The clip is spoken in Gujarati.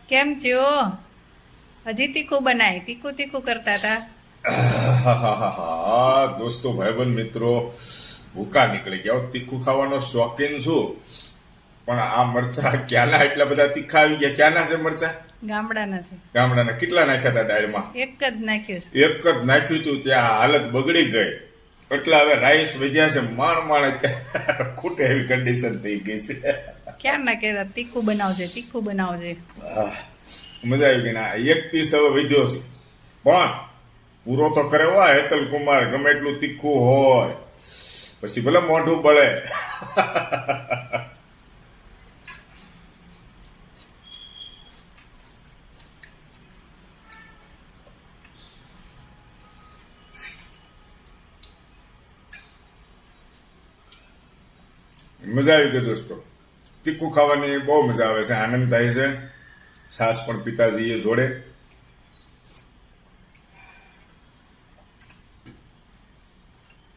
કેમ છો? હજી તીખું બનાય, તીખું તીખું કરતા હતા. દોસ્તો ભાઈબંધ મિત્રો ભૂકા નીકળી ગયા. તીખું ખાવાનો શોખીન છું, પણ આ મરચા ક્યાંના એટલા બધા તીખા આવી ગયા? ક્યાંના છે મરચા? ગામડાના છે. ગામડાના. કેટલા નાખ્યા હતા દાળમાં? એક જ નાખ્યું છે. એક જ નાખ્યું હતું, ત્યાં હાલત બગડી ગઈ. એટલે હવે રાઈસ વધ્યા છે, માણ ખૂટે એવી કન્ડિશન થઈ ગઈ છે. ક્યાં ના કહેતા તીખું બનાવજે, તીખું બનાવજે. મજા આવી ગઈ. ના એક પીસ હવે વધ્યો છે, પણ પૂરો તો કરે હોય હેતલ કુમાર. ગમે એટલું તીખું હોય પછી ભલે મોઢું બળે. મજા આવી ગઈ દોસ્તો. તીખું ખાવાની બહુ મજા આવે છે, આનંદ થાય છે. છાશ પણ પિતાજીએ જોડે